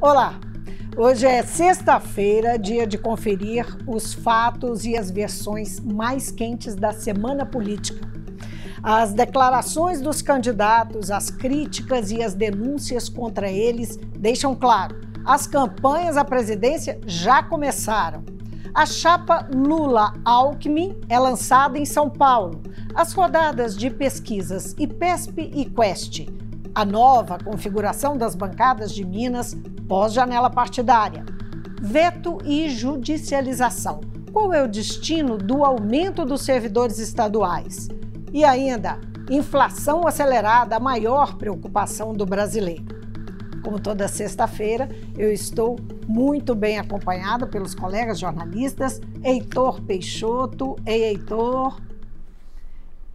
Olá! Hoje é sexta-feira, dia de conferir os fatos e as versões mais quentes da semana política. As declarações dos candidatos, as críticas e as denúncias contra eles deixam claro: as campanhas à presidência já começaram. A chapa Lula-Alckmin é lançada em São Paulo. As rodadas de pesquisas IPESP e Quest. A nova configuração das bancadas de Minas pós-janela partidária. Veto e judicialização. Qual é o destino do aumento dos servidores estaduais? E ainda, inflação acelerada, a maior preocupação do brasileiro. Como toda sexta-feira, eu estou muito bem acompanhada pelos colegas jornalistas, Heitor Peixoto. Ei, Heitor.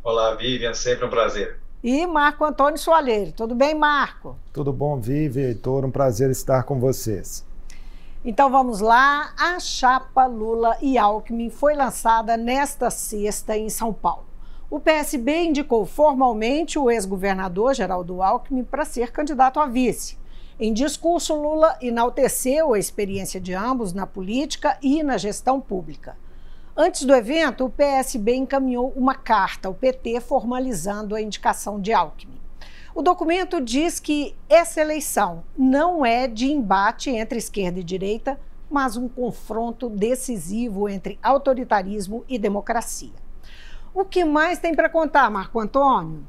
Olá, Vivian, sempre um prazer. E Marco Antônio Soalheiro. Tudo bem, Marco? Tudo bom, Vivi, Heitor, um prazer estar com vocês. Então vamos lá, a chapa Lula e Alckmin foi lançada nesta sexta em São Paulo. O PSB indicou formalmente o ex-governador Geraldo Alckmin para ser candidato a vice. Em discurso, Lula enalteceu a experiência de ambos na política e na gestão pública. Antes do evento, o PSB encaminhou uma carta ao PT formalizando a indicação de Alckmin. O documento diz que essa eleição não é de embate entre esquerda e direita, mas um confronto decisivo entre autoritarismo e democracia. O que mais tem para contar, Marco Antônio?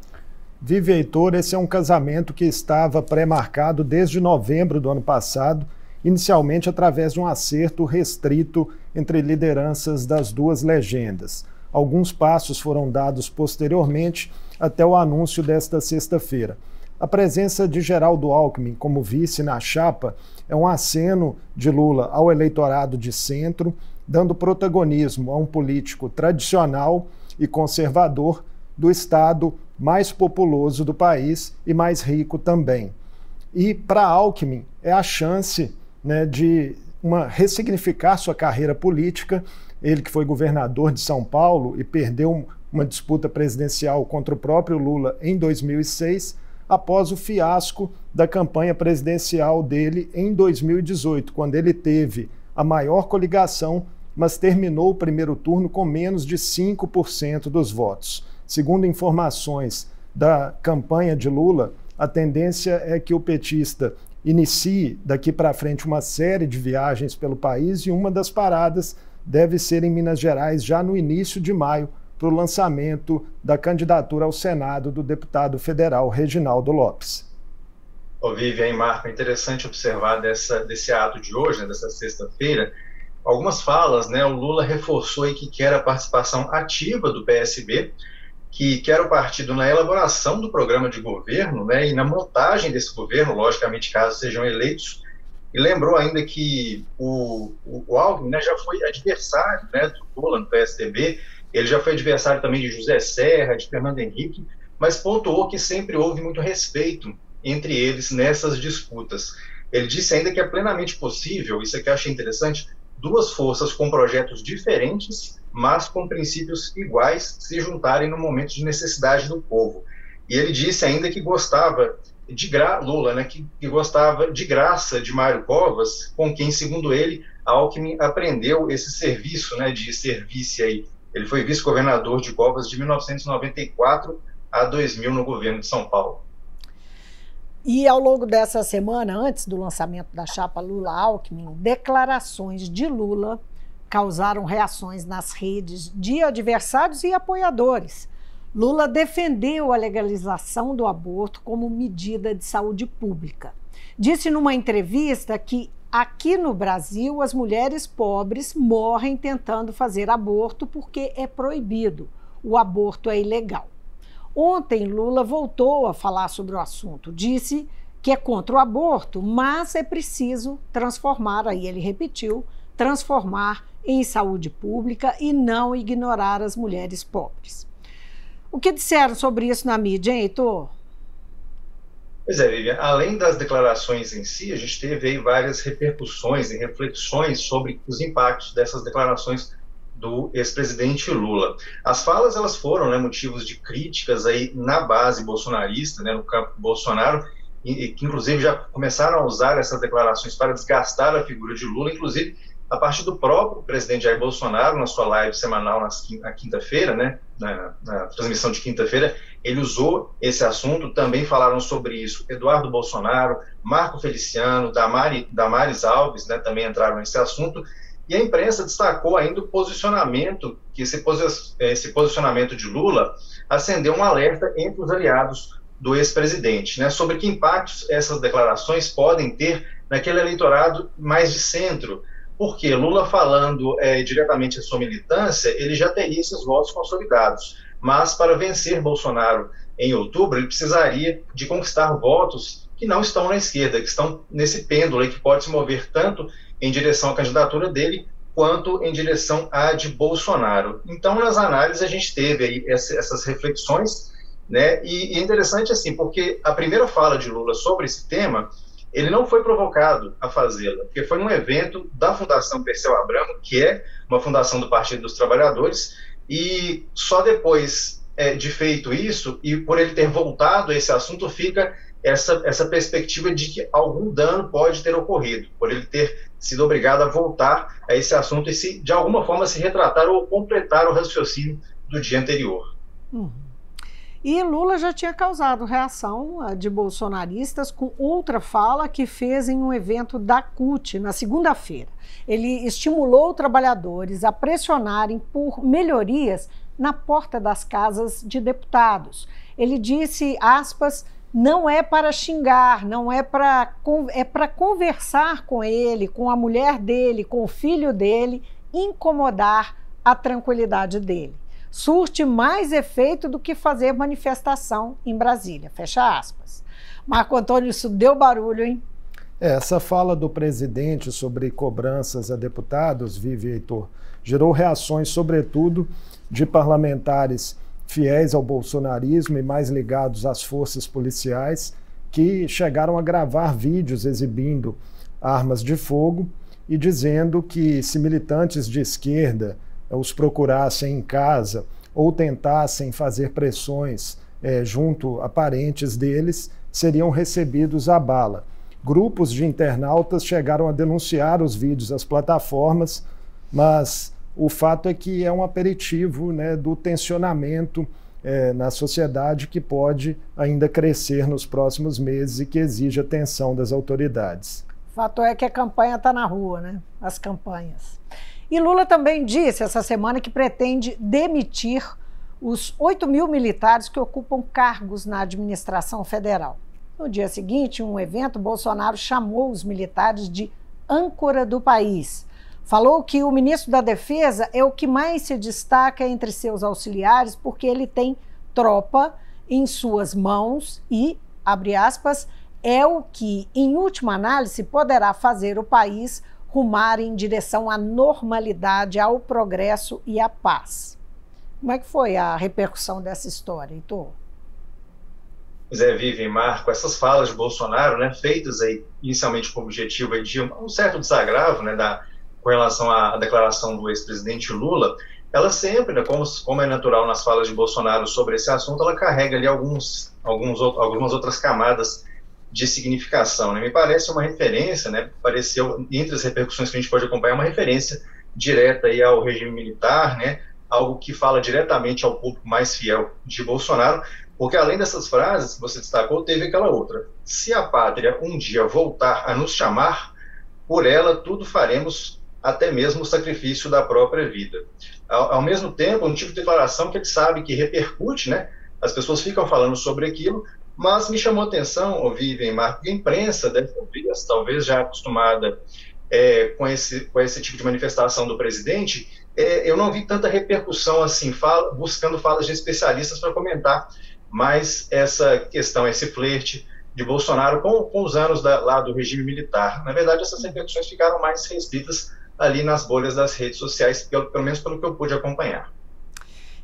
Vivi, Heitor, esse é um casamento que estava pré-marcado desde novembro do ano passado, inicialmente através de um acerto restrito entre lideranças das duas legendas. Alguns passos foram dados posteriormente até o anúncio desta sexta-feira. A presença de Geraldo Alckmin como vice na chapa é um aceno de Lula ao eleitorado de centro, dando protagonismo a um político tradicional e conservador do estado mais populoso do país e mais rico também. E para Alckmin é a chance de ressignificar sua carreira política. Ele que foi governador de São Paulo e perdeu uma disputa presidencial contra o próprio Lula em 2006, após o fiasco da campanha presidencial dele em 2018, quando ele teve a maior coligação, mas terminou o primeiro turno com menos de 5% dos votos. Segundo informações da campanha de Lula, a tendência é que o petista inicie daqui para frente uma série de viagens pelo país e uma das paradas deve ser em Minas Gerais já no início de maio, para o lançamento da candidatura ao Senado do deputado federal Reginaldo Lopes. Ô, Vivian e Marco, é interessante observar desse ato de hoje, dessa sexta-feira, algumas falas, o Lula reforçou aí que quer a participação ativa do PSB, que quer o partido na elaboração do programa de governo, e na montagem desse governo, logicamente, caso sejam eleitos, e lembrou ainda que o Alckmin já foi adversário do Lula no PSDB, ele já foi adversário também de José Serra, de Fernando Henrique, mas pontuou que sempre houve muito respeito entre eles nessas disputas. Ele disse ainda que é plenamente possível, isso aqui eu achei interessante, duas forças com projetos diferentes, mas com princípios iguais, se juntarem no momento de necessidade do povo. E ele disse ainda que gostava Lula, que gostava de graça de Mário Covas, com quem, segundo ele, Alckmin aprendeu esse serviço, de ser vice aí. Ele foi vice-governador de Covas de 1994 a 2000 no governo de São Paulo. E ao longo dessa semana, antes do lançamento da chapa Lula-Alckmin, declarações de Lula causaram reações nas redes de adversários e apoiadores. Lula defendeu a legalização do aborto como medida de saúde pública. Disse numa entrevista que aqui no Brasil as mulheres pobres morrem tentando fazer aborto porque é proibido. O aborto é ilegal. Ontem, Lula voltou a falar sobre o assunto. Disse que é contra o aborto, mas é preciso transformar, aí ele repetiu, transformar em saúde pública e não ignorar as mulheres pobres. O que disseram sobre isso na mídia, hein, Heitor? Pois é, Vivian, além das declarações em si, a gente teve aí várias repercussões e reflexões sobre os impactos dessas declarações do ex-presidente Lula. As falas, elas foram motivos de críticas aí na base bolsonarista, no campo Bolsonaro, que inclusive já começaram a usar essas declarações para desgastar a figura de Lula, inclusive a partir do próprio presidente Jair Bolsonaro, na sua live semanal na quinta-feira, né, na transmissão de quinta-feira, ele usou esse assunto. Também falaram sobre isso Eduardo Bolsonaro, Marco Feliciano, Damares Alves, né, também entraram nesse assunto. E a imprensa destacou ainda o posicionamento, que esse posicionamento de Lula acendeu um alerta entre os aliados do ex-presidente, né, sobre que impactos essas declarações podem ter naquele eleitorado mais de centro. Porque Lula, falando diretamente à sua militância, ele já teria esses votos consolidados. Mas para vencer Bolsonaro em outubro, ele precisaria de conquistar votos que não estão na esquerda, que estão nesse pêndulo e que pode se mover tanto em direção à candidatura dele, quanto em direção à de Bolsonaro. Então, nas análises, a gente teve aí essas reflexões, né? E é interessante assim, porque a primeira fala de Lula sobre esse tema, ele não foi provocado a fazê-la, porque foi um evento da Fundação Perseu Abramo, que é uma fundação do Partido dos Trabalhadores, e só depois de feito isso, e por ele ter voltado a esse assunto, fica essa perspectiva de que algum dano pode ter ocorrido, por ele ter sido obrigado a voltar a esse assunto e, de alguma forma, se retratar ou completar o raciocínio do dia anterior. E Lula já tinha causado reação de bolsonaristas com outra fala que fez em um evento da CUT na segunda-feira. Ele estimulou trabalhadores a pressionarem por melhorias na porta das casas de deputados. Ele disse, aspas, não é para xingar, não é para conversar com ele, com a mulher dele, com o filho dele, incomodar a tranquilidade dele. Surte mais efeito do que fazer manifestação em Brasília, fecha aspas. Marco Antônio, isso deu barulho, hein? Essa fala do presidente sobre cobranças a deputados, Vivi e Heitor, gerou reações, sobretudo, de parlamentares fiéis ao bolsonarismo e mais ligados às forças policiais, que chegaram a gravar vídeos exibindo armas de fogo e dizendo que se militantes de esquerda os procurassem em casa ou tentassem fazer pressões junto a parentes deles, seriam recebidos à bala. Grupos de internautas chegaram a denunciar os vídeos às plataformas, mas o fato é que é um aperitivo, né, do tensionamento na sociedade que pode ainda crescer nos próximos meses e que exige atenção das autoridades. O fato é que a campanha está na rua, né? As campanhas. E Lula também disse essa semana que pretende demitir os 8.000 militares que ocupam cargos na administração federal. No dia seguinte, em um evento, Bolsonaro chamou os militares de âncora do país. Falou que o ministro da Defesa é o que mais se destaca entre seus auxiliares porque ele tem tropa em suas mãos e, abre aspas, é o que, em última análise, poderá fazer o país rumar em direção à normalidade, ao progresso e à paz. Como é que foi a repercussão dessa história, Heitor? Pois é, Vivi e Marco, essas falas de Bolsonaro, né, feitas aí, inicialmente com o objetivo de um certo desagravo, né, com relação à declaração do ex-presidente Lula, ela sempre, né, como é natural nas falas de Bolsonaro sobre esse assunto, ela carrega ali algumas outras camadas de significação, né? Me parece uma referência, né? Pareceu, entre as repercussões que a gente pode acompanhar, uma referência direta aí ao regime militar, né? Algo que fala diretamente ao público mais fiel de Bolsonaro, porque além dessas frases que você destacou, teve aquela outra: se a pátria um dia voltar a nos chamar, por ela tudo faremos, até mesmo o sacrifício da própria vida. Ao mesmo tempo, um tipo de declaração que ele sabe que repercute, né? As pessoas ficam falando sobre aquilo, mas me chamou a atenção, Vivian e Marco, que a imprensa, talvez já acostumada com esse tipo de manifestação do presidente, eu não vi tanta repercussão assim, buscando falas de especialistas para comentar mais essa questão, esse flerte de Bolsonaro com os anos lá do regime militar. Na verdade, essas repercussões ficaram mais restritas ali nas bolhas das redes sociais, pelo menos pelo que eu pude acompanhar.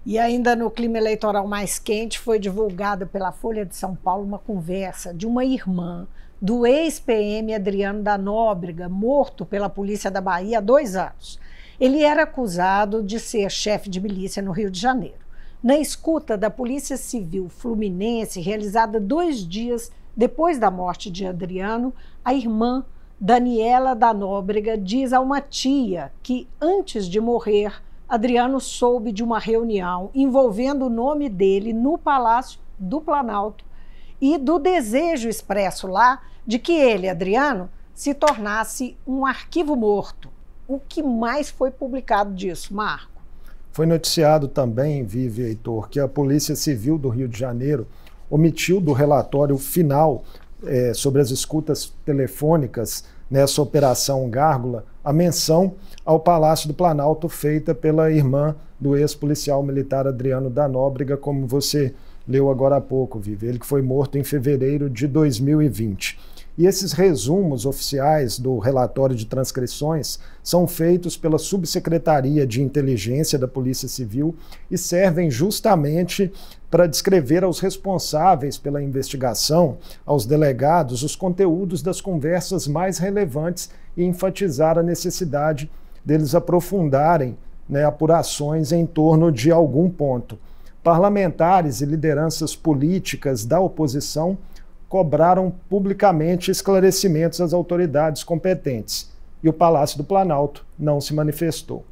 E ainda no clima eleitoral mais quente, foi divulgada pela Folha de São Paulo uma conversa de uma irmã do ex-PM Adriano da Nóbrega, morto pela polícia da Bahia há 2 anos. Ele era acusado de ser chefe de milícia no Rio de Janeiro. Na escuta da Polícia Civil Fluminense, realizada 2 dias depois da morte de Adriano, a irmã Daniela da Nóbrega diz a uma tia que, antes de morrer, Adriano soube de uma reunião envolvendo o nome dele no Palácio do Planalto e do desejo expresso lá de que ele, Adriano, se tornasse um arquivo morto. O que mais foi publicado disso, Marco? Foi noticiado também, Vivi e Heitor, que a Polícia Civil do Rio de Janeiro omitiu do relatório final sobre as escutas telefônicas nessa Operação Gárgula a menção ao Palácio do Planalto feita pela irmã do ex-policial militar Adriano da Nóbrega, como você leu agora há pouco, Vivi. Ele que foi morto em fevereiro de 2020. E esses resumos oficiais do relatório de transcrições são feitos pela Subsecretaria de Inteligência da Polícia Civil e servem justamente para descrever aos responsáveis pela investigação, aos delegados, os conteúdos das conversas mais relevantes e enfatizar a necessidade deles aprofundarem, apurações em torno de algum ponto. Parlamentares e lideranças políticas da oposição cobraram publicamente esclarecimentos às autoridades competentes. E o Palácio do Planalto não se manifestou.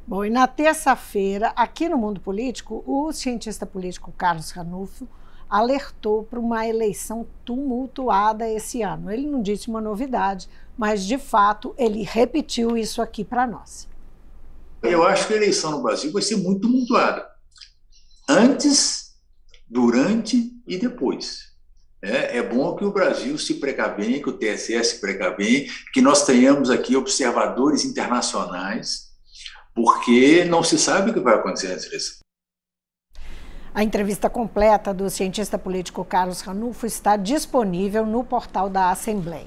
Bom, e na terça-feira, aqui no Mundo Político, o cientista político Carlos Ranulfo alertou para uma eleição tumultuada esse ano. Ele não disse uma novidade, mas, de fato, ele repetiu isso aqui para nós. Eu acho que a eleição no Brasil vai ser muito tumultuada. Antes, durante e depois. É bom que o Brasil se precavenha, que o TSE se precavenha, que nós tenhamos aqui observadores internacionais, porque não se sabe o que vai acontecer nessa eleição. A entrevista completa do cientista político Carlos Ranulfo está disponível no portal da Assembleia.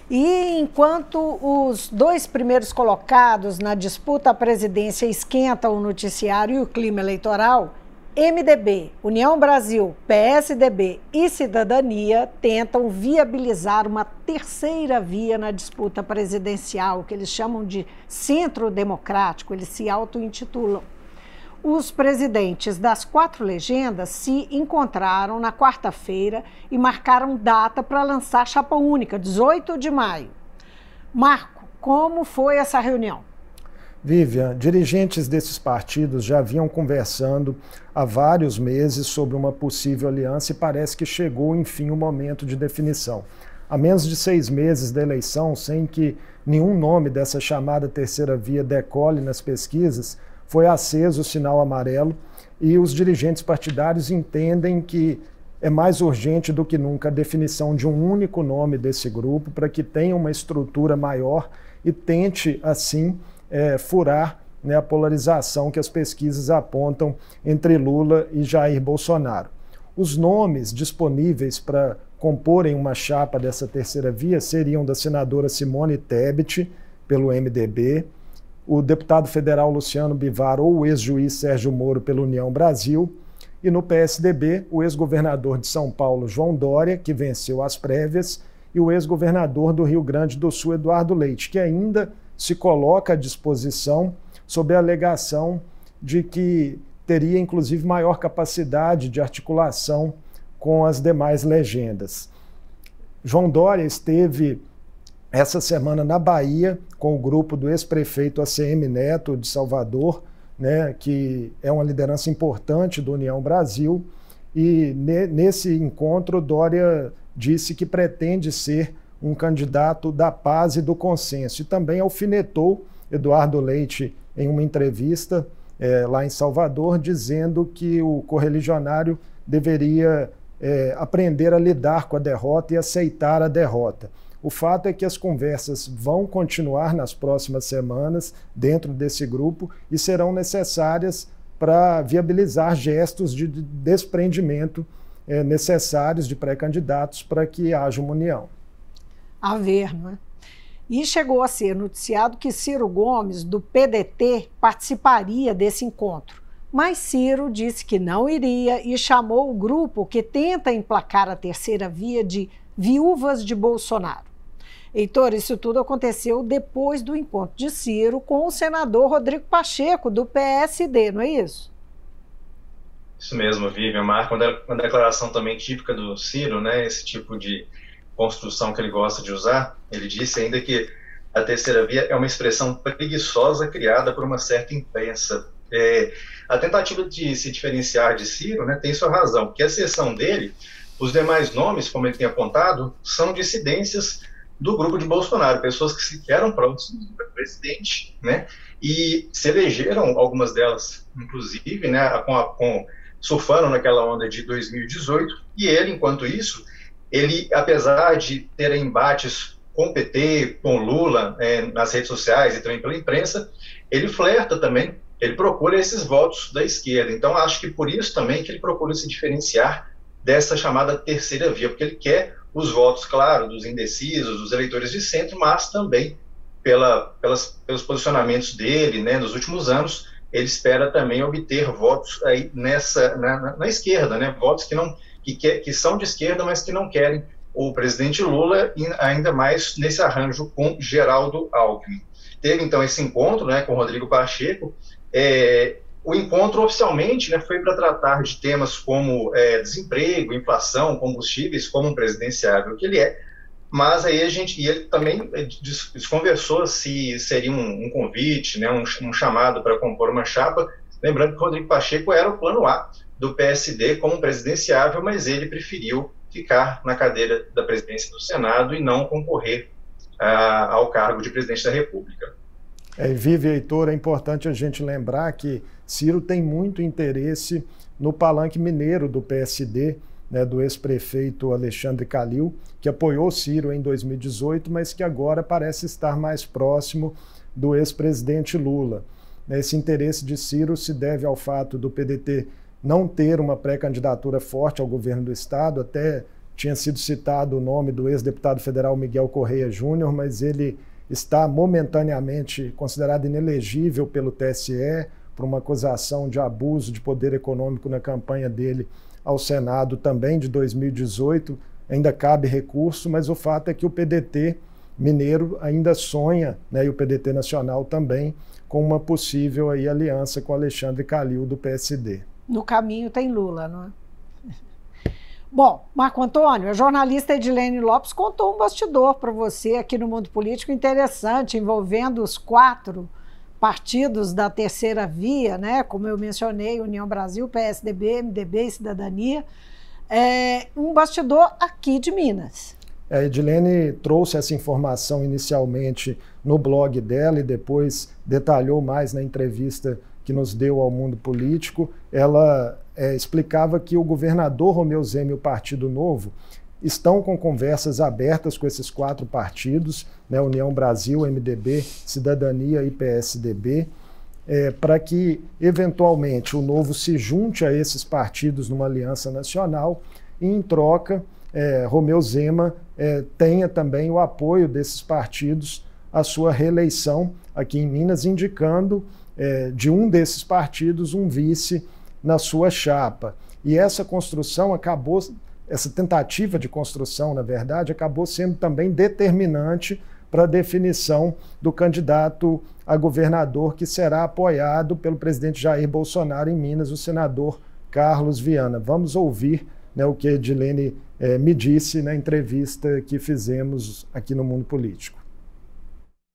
E enquanto os 2 primeiros colocados na disputa à presidência esquentam o noticiário e o clima eleitoral, MDB, União Brasil, PSDB e Cidadania tentam viabilizar uma terceira via na disputa presidencial, que eles chamam de centro democrático, eles se auto-intitulam. Os presidentes das 4 legendas se encontraram na quarta-feira e marcaram data para lançar chapa única, 18 de maio. Marco, como foi essa reunião? Vivian, dirigentes desses partidos já vinham conversando há vários meses sobre uma possível aliança e parece que chegou, enfim, o momento de definição. Há menos de 6 meses da eleição, sem que nenhum nome dessa chamada terceira via decole nas pesquisas, foi aceso o sinal amarelo e os dirigentes partidários entendem que é mais urgente do que nunca a definição de um único nome desse grupo para que tenha uma estrutura maior e tente, assim, furar a polarização que as pesquisas apontam entre Lula e Jair Bolsonaro. Os nomes disponíveis para comporem uma chapa dessa terceira via seriam da senadora Simone Tebet, pelo MDB, o deputado federal Luciano Bivar ou o ex-juiz Sérgio Moro pela União Brasil, e no PSDB, o ex-governador de São Paulo, João Dória, que venceu as prévias, e o ex-governador do Rio Grande do Sul, Eduardo Leite, que ainda se coloca à disposição sob a alegação de que teria, inclusive, maior capacidade de articulação com as demais legendas. João Dória esteve essa semana na Bahia com o grupo do ex-prefeito ACM Neto de Salvador, que é uma liderança importante do União Brasil, e nesse encontro Dória disse que pretende ser um candidato da paz e do consenso. E também alfinetou Eduardo Leite em uma entrevista lá em Salvador, dizendo que o correligionário deveria aprender a lidar com a derrota e aceitar a derrota. O fato é que as conversas vão continuar nas próximas semanas dentro desse grupo e serão necessárias para viabilizar gestos de desprendimento necessários de pré-candidatos para que haja uma união. A ver, não é? E chegou a ser noticiado que Ciro Gomes, do PDT, participaria desse encontro. Mas Ciro disse que não iria e chamou o grupo que tenta emplacar a terceira via de viúvas de Bolsonaro. Heitor, isso tudo aconteceu depois do encontro de Ciro com o senador Rodrigo Pacheco, do PSD, não é isso? Isso mesmo, Vivian, Marco, uma declaração também típica do Ciro, né, esse tipo de construção que ele gosta de usar. Ele disse ainda que a terceira via é uma expressão preguiçosa criada por uma certa imprensa. A tentativa de se diferenciar de Ciro, né, tem sua razão, porque a exceção dele, os demais nomes, como ele tem apontado, são dissidências do grupo de Bolsonaro, pessoas que sequer eram próximos do presidente, né, e se elegeram, algumas delas, inclusive, né, surfando naquela onda de 2018, e ele, enquanto isso, ele, apesar de ter embates com o PT, com Lula, nas redes sociais e também pela imprensa, ele flerta também, ele procura esses votos da esquerda. Então, acho que por isso também que ele procura se diferenciar dessa chamada terceira via, porque ele quer os votos, claro, dos indecisos, dos eleitores de centro, mas também pelos posicionamentos dele, né, nos últimos anos, ele espera também obter votos aí na esquerda, né, votos que são de esquerda, mas que não querem o presidente Lula, e ainda mais nesse arranjo com Geraldo Alckmin. Teve, então, esse encontro, né, com Rodrigo Pacheco. O encontro, oficialmente, né, foi para tratar de temas como desemprego, inflação, combustíveis, como um presidenciável que ele é, mas aí ele também desconversou se seria um convite, né, um chamado para compor uma chapa, lembrando que Rodrigo Pacheco era o plano A do PSD como presidenciável, mas ele preferiu ficar na cadeira da presidência do Senado e não concorrer ao cargo de presidente da República. Vive, Heitor, é importante a gente lembrar que Ciro tem muito interesse no palanque mineiro do PSD, né, do ex-prefeito Alexandre Calil, que apoiou Ciro em 2018, mas que agora parece estar mais próximo do ex-presidente Lula. Esse interesse de Ciro se deve ao fato do PDT não ter uma pré-candidatura forte ao governo do Estado. Até tinha sido citado o nome do ex-deputado federal Miguel Correia Júnior, mas ele está momentaneamente considerado inelegível pelo TSE por uma acusação de abuso de poder econômico na campanha dele ao Senado também de 2018. Ainda cabe recurso, mas o fato é que o PDT mineiro ainda sonha, né, e o PDT nacional também, com uma possível aí aliança com Alexandre Calil do PSD. No caminho tem Lula, não é? Bom, Marco Antônio, a jornalista Edilene Lopes contou um bastidor para você aqui no Mundo Político interessante, envolvendo os 4 partidos da terceira via, né? Como eu mencionei, União Brasil, PSDB, MDB e Cidadania. Um bastidor aqui de Minas. A Edilene trouxe essa informação inicialmente no blog dela e depois detalhou mais na entrevista que nos deu ao Mundo Político. Ela explicava que o governador Romeu Zema e o Partido Novo estão com conversas abertas com esses 4 partidos, né, União Brasil, MDB, Cidadania e PSDB, para que, eventualmente, o Novo se junte a esses partidos numa aliança nacional e, em troca, Romeu Zema tenha também o apoio desses partidos à sua reeleição aqui em Minas, indicando de um desses partidos um vice na sua chapa. E essa construção essa tentativa de construção, na verdade, acabou sendo também determinante para a definição do candidato a governador que será apoiado pelo presidente Jair Bolsonaro em Minas, o senador Carlos Viana. Vamos ouvir, né, o que a Edilene me disse na entrevista que fizemos aqui no Mundo Político.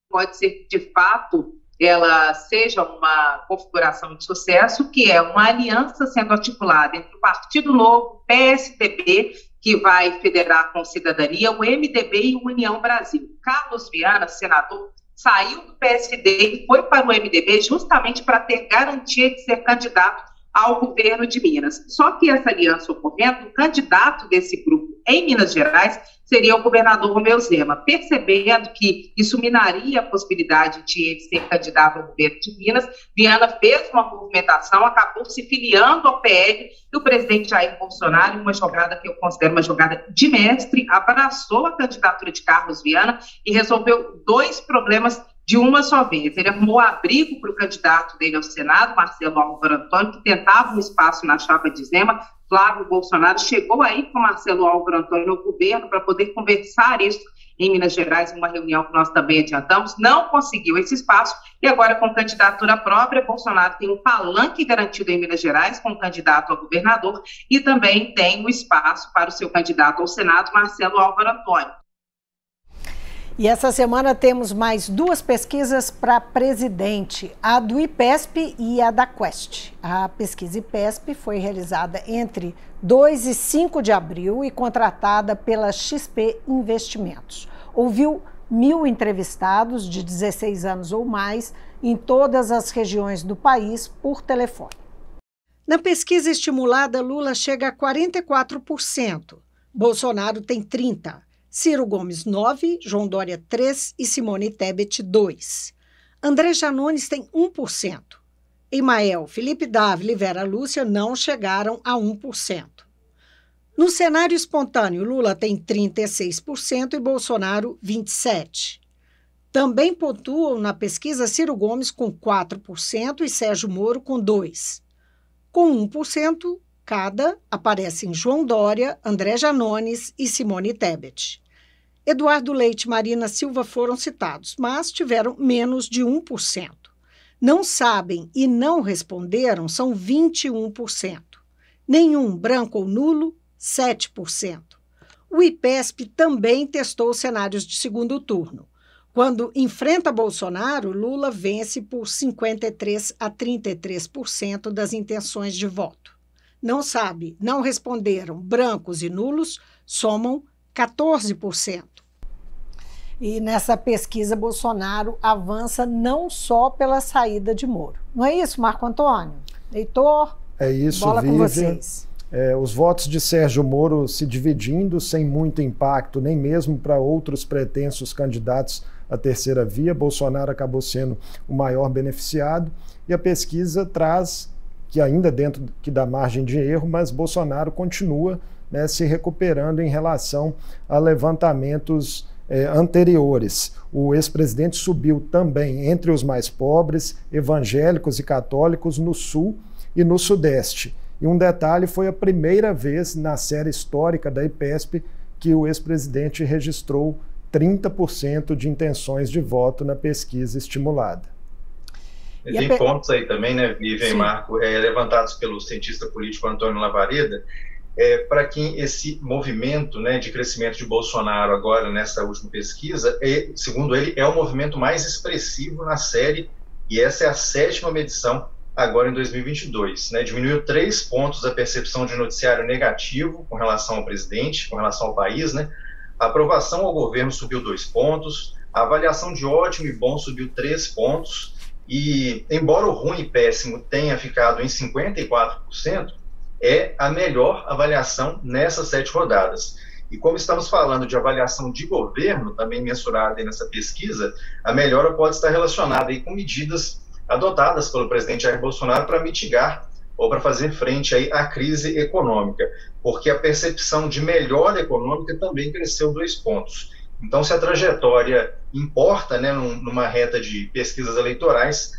Pode ser que, de fato, ela seja uma configuração de sucesso, que é uma aliança sendo articulada entre o Partido Novo, PSDB, que vai federar com Cidadania, o MDB e o União Brasil. Carlos Viana, senador, saiu do PSD e foi para o MDB justamente para ter garantia de ser candidato ao governo de Minas. Só que essa aliança ocorrendo, o candidato desse grupo em Minas Gerais seria o governador Romeu Zema. Percebendo que isso minaria a possibilidade de ele ser candidato ao governo de Minas, Viana fez uma movimentação, acabou se filiando ao PL, e o presidente Jair Bolsonaro, em uma jogada que eu considero uma jogada de mestre, abraçou a candidatura de Carlos Viana e resolveu 2 problemas de uma só vez. Ele arrumou abrigo para o candidato dele ao Senado, Marcelo Álvaro Antônio, que tentava um espaço na chapa de Zema. Flávio Bolsonaro chegou aí com Marcelo Álvaro Antônio no governo para poder conversar isso em Minas Gerais, uma reunião que nós também adiantamos, não conseguiu esse espaço, e agora com candidatura própria, Bolsonaro tem um palanque garantido em Minas Gerais, com candidato a governador, e também tem o espaço para o seu candidato ao Senado, Marcelo Álvaro Antônio. E essa semana temos mais duas pesquisas para presidente, a do IPESP e a da Quest. A pesquisa IPESP foi realizada entre 2 e 5 de abril e contratada pela XP Investimentos. Ouviu 1.000 entrevistados de 16 anos ou mais em todas as regiões do país por telefone. Na pesquisa estimulada, Lula chega a 44%, Bolsonaro tem 30%. Ciro Gomes, 9%, João Dória, 3% e Simone Tebet, 2%. André Janones tem 1%. Emael, Felipe Dávila e Vera Lúcia não chegaram a 1%. No cenário espontâneo, Lula tem 36% e Bolsonaro, 27%. Também pontuam na pesquisa Ciro Gomes com 4% e Sérgio Moro com 2%. Com 1% cada, aparecem João Dória, André Janones e Simone Tebet. Eduardo Leite e Marina Silva foram citados, mas tiveram menos de 1%. Não sabem e não responderam são 21%. Nenhum, branco ou nulo, 7%. O IPESP também testou cenários de segundo turno. Quando enfrenta Bolsonaro, Lula vence por 53% a 33% das intenções de voto. Não sabe, não responderam, brancos e nulos somam 14%. E nessa pesquisa, Bolsonaro avança não só pela saída de Moro. Não é isso, Marco Antônio? Heitor, é isso, bola Vivian. com vocês. Os votos de Sérgio Moro se dividindo sem muito impacto, nem mesmo para outros pretensos candidatos à terceira via. Bolsonaro acabou sendo o maior beneficiado e a pesquisa traz que ainda dentro da margem de erro, mas Bolsonaro continua, né, se recuperando em relação a levantamentos anteriores. O ex-presidente subiu também entre os mais pobres, evangélicos e católicos no Sul e no Sudeste. E um detalhe, foi a primeira vez na série histórica da IPESP que o ex-presidente registrou 30% de intenções de voto na pesquisa estimulada. E tem pontos aí também, né, Vivian e Marco, levantados pelo cientista político Antônio Lavareda, para que esse movimento, né, de crescimento de Bolsonaro agora nessa última pesquisa, segundo ele, é o movimento mais expressivo na série, e essa é a 7ª medição agora em 2022. Né, diminuiu 3 pontos a percepção de noticiário negativo com relação ao presidente, com relação ao país, né, a aprovação ao governo subiu 2 pontos, a avaliação de ótimo e bom subiu 3 pontos, e embora o ruim e péssimo tenha ficado em 54%, é a melhor avaliação nessas 7 rodadas. E como estamos falando de avaliação de governo, também mensurada nessa pesquisa, a melhora pode estar relacionada aí com medidas adotadas pelo presidente Jair Bolsonaro para mitigar ou para fazer frente aí à crise econômica, porque a percepção de melhora econômica também cresceu 2 pontos. Então, se a trajetória importa, né, numa reta de pesquisas eleitorais,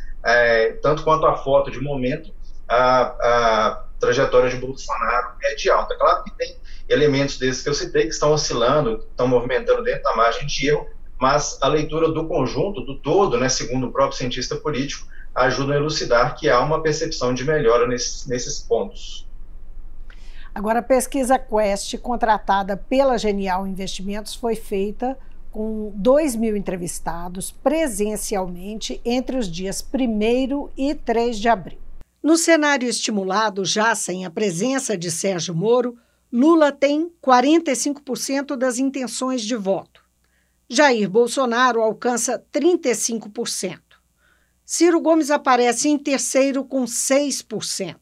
tanto quanto a foto de momento, a trajetória de Bolsonaro é de alta. Claro que tem elementos desses que eu citei que estão oscilando, estão movimentando dentro da margem de erro, mas a leitura do conjunto, do todo, né, segundo o próprio cientista político, ajuda a elucidar que há uma percepção de melhora nesses pontos. Agora, a pesquisa Quest, contratada pela Genial Investimentos, foi feita com 2.000 entrevistados presencialmente entre os dias 1º e 3 de abril. No cenário estimulado, já sem a presença de Sérgio Moro, Lula tem 45% das intenções de voto. Jair Bolsonaro alcança 35%. Ciro Gomes aparece em terceiro com 6%.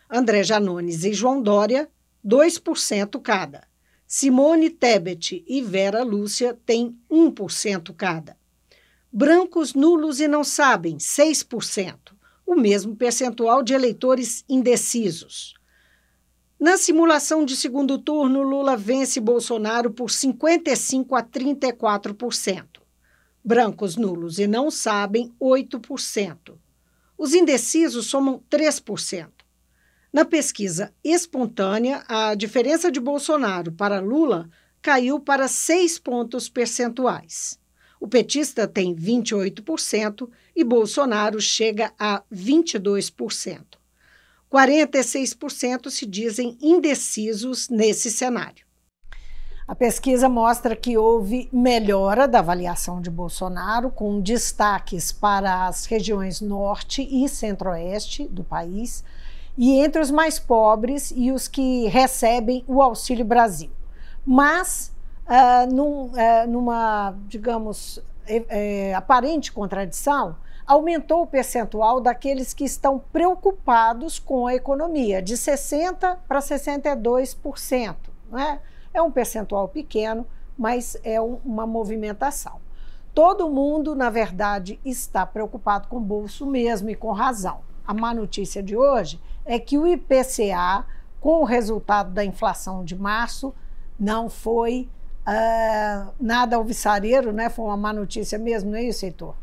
André Janones e João Dória, 2% cada. Simone Tebet e Vera Lúcia têm 1% cada. Brancos, nulos e não sabem, 6%. O mesmo percentual de eleitores indecisos. Na simulação de segundo turno, Lula vence Bolsonaro por 55% a 34%. Brancos, nulos e não sabem, 8%. Os indecisos somam 3%. Na pesquisa espontânea, a diferença de Bolsonaro para Lula caiu para 6 pontos percentuais. O petista tem 28% e Bolsonaro chega a 22%. 46% se dizem indecisos nesse cenário. A pesquisa mostra que houve melhora da avaliação de Bolsonaro, com destaques para as regiões norte e centro-oeste do país, e entre os mais pobres e os que recebem o Auxílio Brasil. Mas, numa, digamos, aparente contradição, aumentou o percentual daqueles que estão preocupados com a economia, de 60% para 62%. Não é? É um percentual pequeno, mas é uma movimentação. Todo mundo, na verdade, está preocupado com o bolso mesmo e com razão. A má notícia de hoje é que o IPCA, com o resultado da inflação de março, não foi nada alvissareiro, né? Foi uma má notícia mesmo, não é isso, Heitor?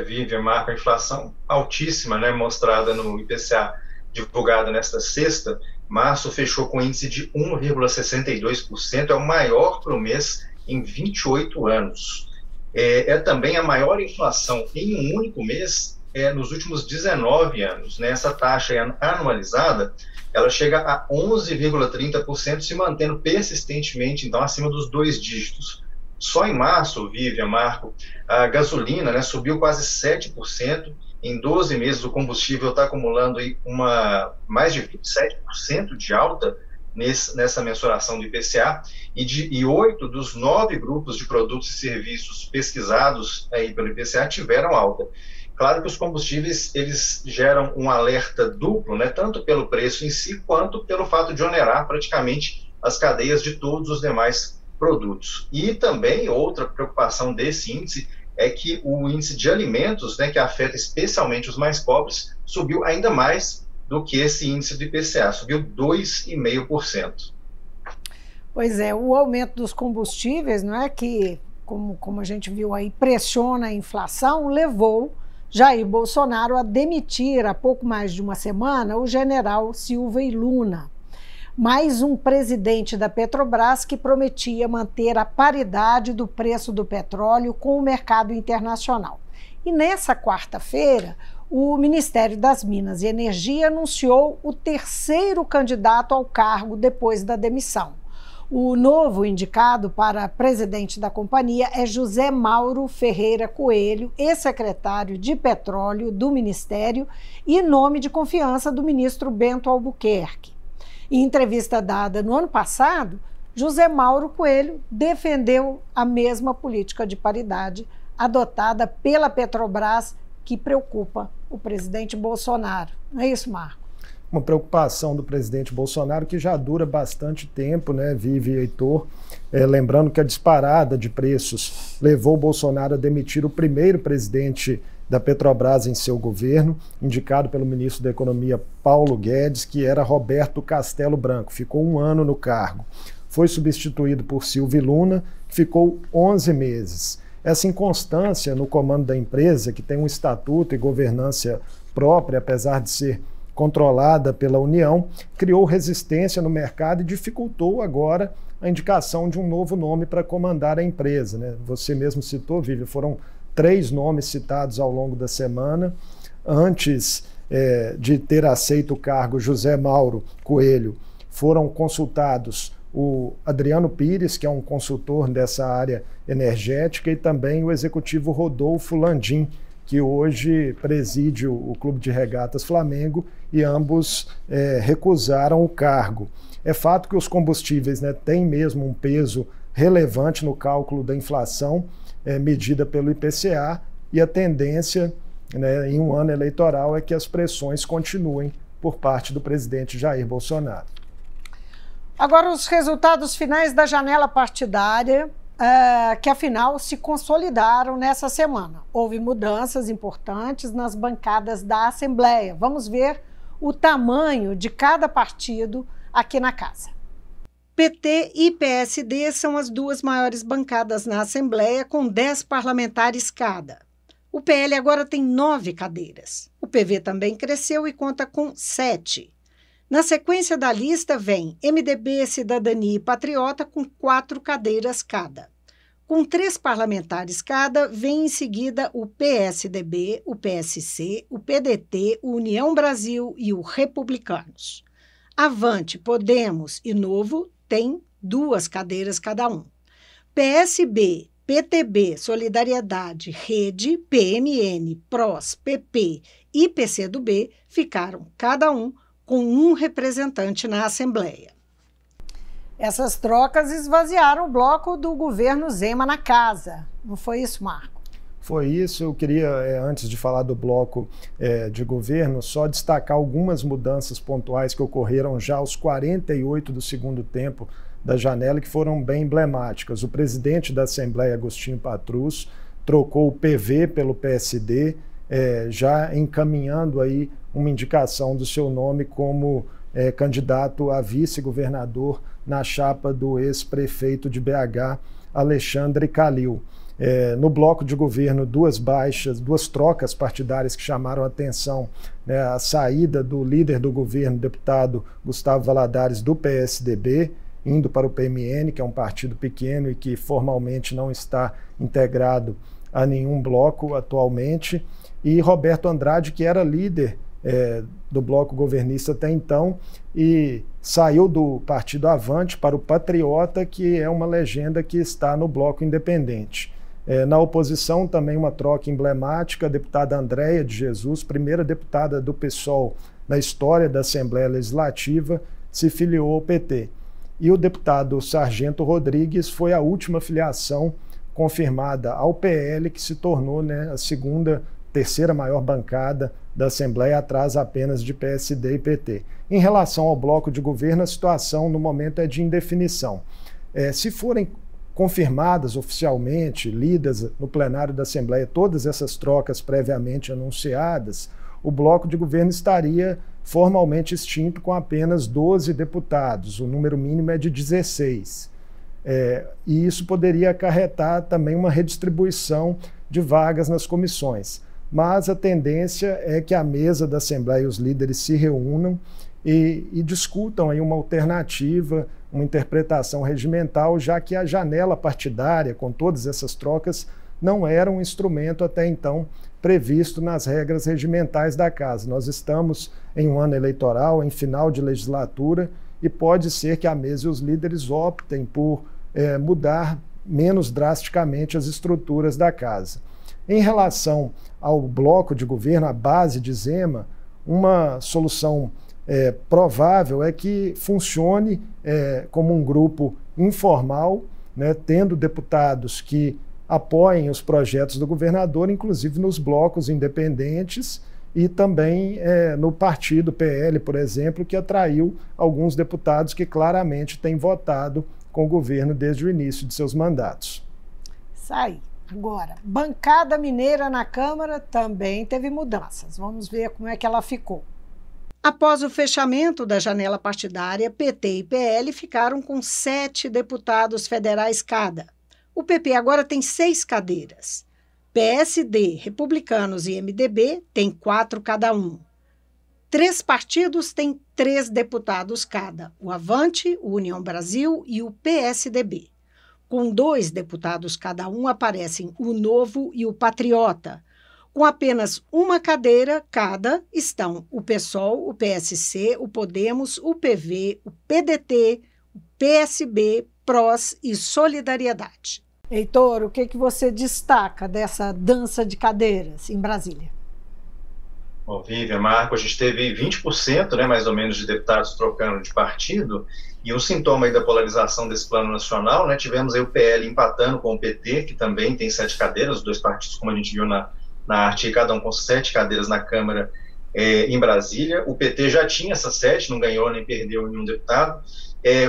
Vivian, Marco, a inflação altíssima, né, mostrada no IPCA divulgado nesta sexta. Março fechou com índice de 1,62%, é o maior para o mês em 28 anos. É também a maior inflação em um único mês nos últimos 19 anos. Né? Essa taxa anualizada, ela chega a 11,30%, se mantendo persistentemente, então, acima dos 2 dígitos. Só em março, Vivian, Marco, a gasolina, né, subiu quase 7%. Em 12 meses, o combustível está acumulando aí mais de 27% de alta nessa mensuração do IPCA, e 8 dos 9 grupos de produtos e serviços pesquisados aí pelo IPCA tiveram alta. Claro que os combustíveis, eles geram um alerta duplo, né, tanto pelo preço em si, quanto pelo fato de onerar praticamente as cadeias de todos os demais produtos. E também outra preocupação desse índice é que o índice de alimentos, né, que afeta especialmente os mais pobres, subiu ainda mais do que esse índice do IPCA, subiu 2,5%. Pois é, o aumento dos combustíveis, não é que, como a gente viu aí, pressiona a inflação, levou Jair Bolsonaro a demitir há pouco mais de uma semana o general Silva e Luna, mais um presidente da Petrobras que prometia manter a paridade do preço do petróleo com o mercado internacional. E nessa quarta-feira, o Ministério das Minas e Energia anunciou o 3º candidato ao cargo depois da demissão. O novo indicado para presidente da companhia é José Mauro Ferreira Coelho, ex-secretário de Petróleo do Ministério e nome de confiança do ministro Bento Albuquerque. Em entrevista dada no ano passado, José Mauro Coelho defendeu a mesma política de paridade adotada pela Petrobras, que preocupa o presidente Bolsonaro. Não é isso, Marco? Uma preocupação do presidente Bolsonaro que já dura bastante tempo, né, Vivi e Heitor? Lembrando que a disparada de preços levou o Bolsonaro a demitir o primeiro presidente da Petrobras em seu governo, indicado pelo ministro da Economia Paulo Guedes, que era Roberto Castelo Branco. Ficou 1 ano no cargo. Foi substituído por Silvio Luna, que ficou 11 meses. Essa inconstância no comando da empresa, que tem um estatuto e governança própria, apesar de ser controlada pela União, criou resistência no mercado e dificultou agora a indicação de um novo nome para comandar a empresa. Né? Você mesmo citou, Vivi, foram 3 nomes citados ao longo da semana. Antes de ter aceito o cargo, José Mauro Coelho, foram consultados o Adriano Pires, que é um consultor dessa área energética, e também o executivo Rodolfo Landim, que hoje preside o Clube de Regatas Flamengo, e ambos recusaram o cargo. É fato que os combustíveis, né, têm mesmo um peso relevante no cálculo da inflação, medida pelo IPCA, e a tendência, né, em um ano eleitoral é que as pressões continuem por parte do presidente Jair Bolsonaro. Agora, os resultados finais da janela partidária, que afinal se consolidaram nessa semana. Houve mudanças importantes nas bancadas da Assembleia. Vamos ver o tamanho de cada partido aqui na casa. PT e PSD são as 2 maiores bancadas na Assembleia, com 10 parlamentares cada. O PL agora tem 9 cadeiras. O PV também cresceu e conta com 7. Na sequência da lista vem MDB, Cidadania e Patriota com 4 cadeiras cada. Com 3 parlamentares cada, vem em seguida o PSDB, o PSC, o PDT, o União Brasil e o Republicanos. Avante, Podemos e Novo têm 2 cadeiras cada um. PSB, PTB, Solidariedade, Rede, PMN, PROS, PP e PCdoB ficaram cada um com um representante na Assembleia. Essas trocas esvaziaram o bloco do governo Zema na casa. Não foi isso, Marco? Foi isso. Eu queria, antes de falar do bloco de governo, só destacar algumas mudanças pontuais que ocorreram já aos 48 do segundo tempo da janela, que foram bem emblemáticas. O presidente da Assembleia, Agostinho Patrus, trocou o PV pelo PSD, já encaminhando aí uma indicação do seu nome como candidato a vice-governador na chapa do ex-prefeito de BH, Alexandre Calil. No bloco de governo, 2 trocas partidárias que chamaram a atenção, né, a saída do líder do governo, deputado Gustavo Valadares, do PSDB, indo para o PMN, que é um partido pequeno e que formalmente não está integrado a nenhum bloco atualmente, e Roberto Andrade, que era líder do bloco governista até então, e saiu do partido Avante para o Patriota, que é uma legenda que está no bloco independente. Na oposição, também uma troca emblemática, a deputada Andréia de Jesus, primeira deputada do PSOL na história da Assembleia Legislativa, se filiou ao PT. E o deputado Sargento Rodrigues foi a última filiação confirmada ao PL, que se tornou, né, a terceira maior bancada da Assembleia, atrás apenas de PSD e PT. Em relação ao bloco de governo, a situação no momento é de indefinição. Se forem confirmadas oficialmente, lidas no plenário da Assembleia, todas essas trocas previamente anunciadas, o bloco de governo estaria formalmente extinto com apenas 12 deputados, o número mínimo é de 16. E isso poderia acarretar também uma redistribuição de vagas nas comissões. Mas a tendência é que a mesa da Assembleia e os líderes se reúnam e discutam aí uma alternativa, uma interpretação regimental, já que a janela partidária, com todas essas trocas, não era um instrumento até então previsto nas regras regimentais da Casa. Nós estamos em um ano eleitoral, em final de legislatura, e pode ser que a mesa e os líderes optem por mudar menos drasticamente as estruturas da Casa. Em relação ao bloco de governo, a base de Zema, uma solução provável é que funcione como um grupo informal, né, tendo deputados que apoiem os projetos do governador, inclusive nos blocos independentes e também no partido PL, por exemplo, que atraiu alguns deputados que claramente têm votado com o governo desde o início de seus mandatos. Isso aí. Agora, bancada mineira na Câmara também teve mudanças. Vamos ver como é que ela ficou. Após o fechamento da janela partidária, PT e PL ficaram com 7 deputados federais cada. O PP agora tem 6 cadeiras. PSD, Republicanos e MDB têm 4 cada um. 3 partidos têm 3 deputados cada, o Avante, o União Brasil e o PSDB. Com 2 deputados cada um aparecem o Novo e o Patriota. Com apenas uma cadeira cada estão o PSOL, o PSC, o Podemos, o PV, o PDT, o PSB, PROS e Solidariedade. Heitor, o que você destaca dessa dança de cadeiras em Brasília? Bom, Vivian, Marco, a gente teve 20%, né, mais ou menos, de deputados trocando de partido, e um sintoma aí da polarização desse plano nacional, né, tivemos aí o PL empatando com o PT, que também tem 7 cadeiras, os 2 partidos, como a gente viu na arte, cada um com 7 cadeiras na Câmara em Brasília. O PT já tinha essas 7, não ganhou nem perdeu nenhum deputado.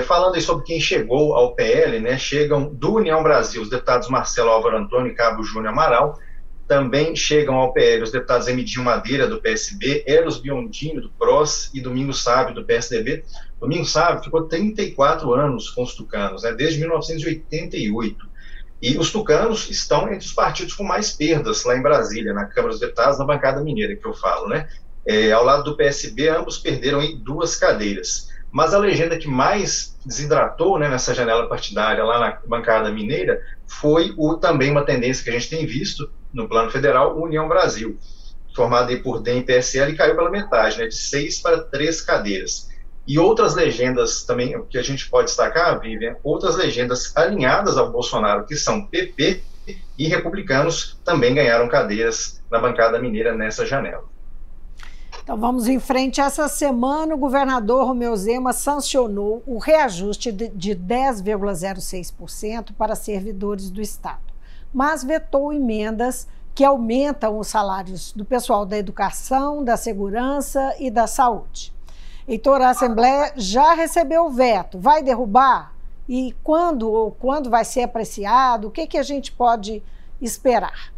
Falando aí sobre quem chegou ao PL, né, chegam do União Brasil os deputados Marcelo Álvaro Antônio e Cabo Júnior Amaral. Também chegam ao PL os deputados Emidinho Madeira, do PSB, Eros Biondini, do PROS, e Domingos Sávio, do PSDB. Domingos Sávio ficou 34 anos com os tucanos, né, desde 1988. E os tucanos estão entre os partidos com mais perdas lá em Brasília, na Câmara dos Deputados, na bancada mineira que eu falo, né? Ao lado do PSB, ambos perderam aí 2 cadeiras. Mas a legenda que mais desidratou, né, nessa janela partidária lá na bancada mineira foi também uma tendência que a gente tem visto no plano federal, o União Brasil, formado aí por DEM e PSL, e caiu pela metade, né, de 6 para 3 cadeiras. E outras legendas também, que a gente pode destacar, Vivian, outras legendas alinhadas ao Bolsonaro, que são PP e republicanos, também ganharam cadeiras na bancada mineira nessa janela. Então vamos em frente. Essa semana o governador Romeu Zema sancionou o reajuste de 10,06% para servidores do Estado, mas vetou emendas que aumentam os salários do pessoal da educação, da segurança e da saúde. Heitor, a Assembleia já recebeu o veto, vai derrubar? E quando vai ser apreciado? O que a gente pode esperar?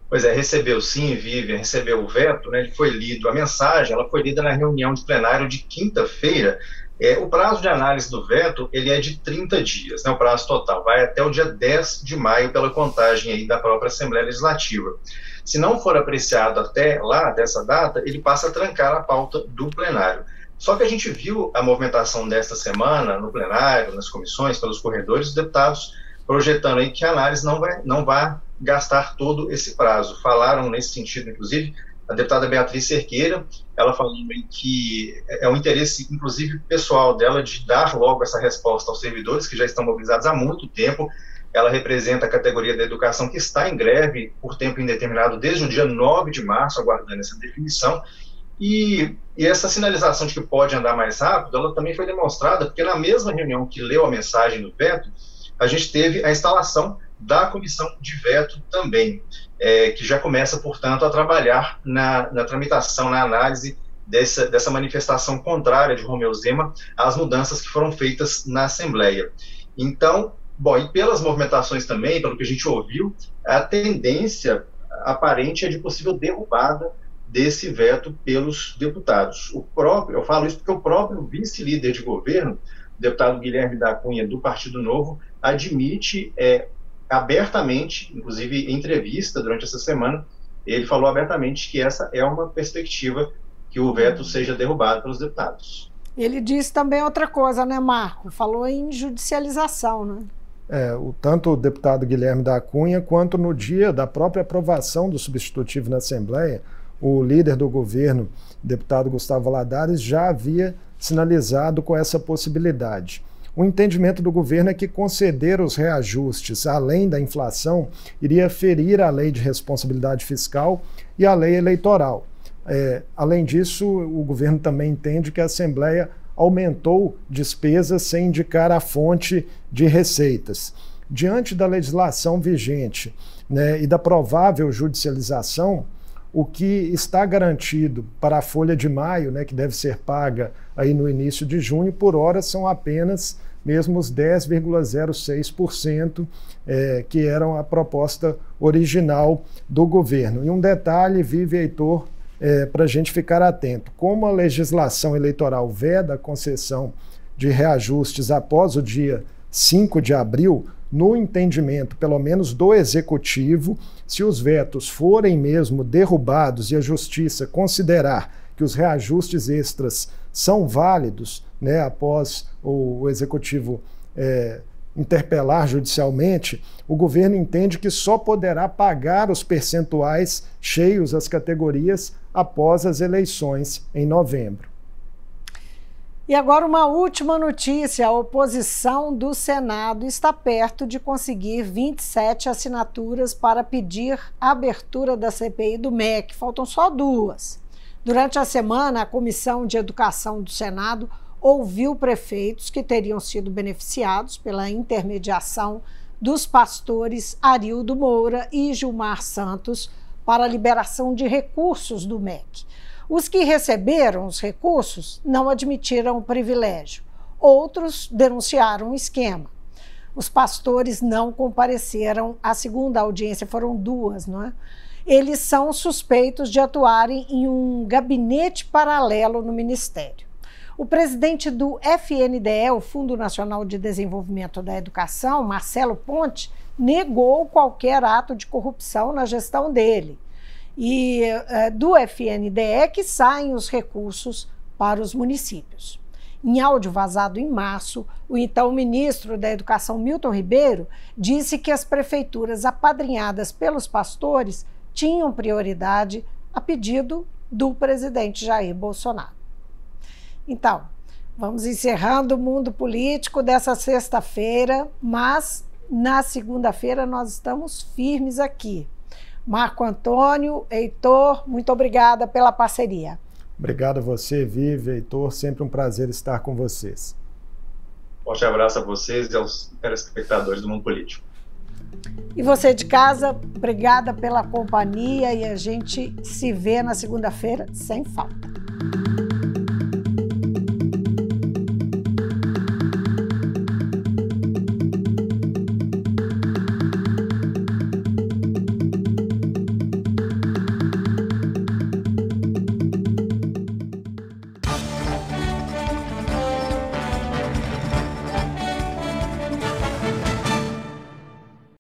Pois é, recebeu sim, Vivian, recebeu o veto, né, foi lido a mensagem, ela foi lida na reunião de plenário de quinta-feira. O prazo de análise do veto, ele é de 30 dias, né, o prazo total, vai até o dia 10 de maio pela contagem aí da própria Assembleia Legislativa. Se não for apreciado até lá, dessa data, ele passa a trancar a pauta do plenário. Só que a gente viu a movimentação desta semana no plenário, nas comissões, pelos corredores, os deputados projetando aí que a análise não vai gastar todo esse prazo. Falaram nesse sentido, inclusive, a deputada Beatriz Cerqueira, ela falou que é um interesse, inclusive, pessoal dela de dar logo essa resposta aos servidores que já estão mobilizados há muito tempo. Ela representa a categoria da educação que está em greve por tempo indeterminado desde o dia 9 de março, aguardando essa definição. E essa sinalização de que pode andar mais rápido, ela também foi demonstrada porque na mesma reunião que leu a mensagem do veto, a gente teve a instalação da comissão de veto também, que já começa, portanto, a trabalhar na tramitação, na análise dessa manifestação contrária de Romeu Zema às mudanças que foram feitas na Assembleia. Então, bom, e pelas movimentações também, pelo que a gente ouviu, a tendência aparente é de possível derrubada desse veto pelos deputados. Eu falo isso porque o próprio vice-líder de governo, o deputado Guilherme da Cunha, do Partido Novo, admite abertamente, inclusive em entrevista durante essa semana, ele falou abertamente que essa é uma perspectiva que o veto seja derrubado pelos deputados. Ele disse também outra coisa, né, Marco? Falou em judicialização, né? Tanto o deputado Guilherme da Cunha, quanto no dia da própria aprovação do substitutivo na Assembleia, o líder do governo, deputado Gustavo Valadares, já havia sinalizado com essa possibilidade. O entendimento do governo é que conceder os reajustes além da inflação iria ferir a lei de responsabilidade fiscal e a lei eleitoral. Além disso, o governo também entende que a Assembleia aumentou despesas sem indicar a fonte de receitas. Diante da legislação vigente, né, e da provável judicialização, o que está garantido para a folha de maio, né, que deve ser paga aí no início de junho, por hora são apenas mesmo os 10,06%, que eram a proposta original do governo. E um detalhe, Vivi, Heitor, para a gente ficar atento: como a legislação eleitoral veda a concessão de reajustes após o dia 5 de abril, no entendimento, pelo menos do Executivo, se os vetos forem mesmo derrubados e a Justiça considerar que os reajustes extras são válidos, né, após o Executivo interpelar judicialmente, o governo entende que só poderá pagar os percentuais cheios às categorias após as eleições em novembro. E agora uma última notícia: a oposição do Senado está perto de conseguir 27 assinaturas para pedir a abertura da CPI do MEC. Faltam só 2. Durante a semana, a Comissão de Educação do Senado ouviu prefeitos que teriam sido beneficiados pela intermediação dos pastores Arildo Moura e Gilmar Santos para a liberação de recursos do MEC. Os que receberam os recursos não admitiram o privilégio. Outros denunciaram o esquema. Os pastores não compareceram à segunda audiência, foram 2, não é? Eles são suspeitos de atuarem em um gabinete paralelo no Ministério. O presidente do FNDE, o Fundo Nacional de Desenvolvimento da Educação, Marcelo Ponte, negou qualquer ato de corrupção na gestão dele. e do FNDE que saem os recursos para os municípios. Em áudio vazado em março, o então ministro da Educação, Milton Ribeiro, disse que as prefeituras apadrinhadas pelos pastores tinham prioridade a pedido do presidente Jair Bolsonaro. Então, vamos encerrando o mundo político dessa sexta-feira, mas na segunda-feira nós estamos firmes aqui. Marco Antônio, Heitor, muito obrigada pela parceria. Obrigado a você, Vivi, Heitor, sempre um prazer estar com vocês. Forte abraço a vocês e aos telespectadores do Mundo Político. E você de casa, obrigada pela companhia e a gente se vê na segunda-feira sem falta.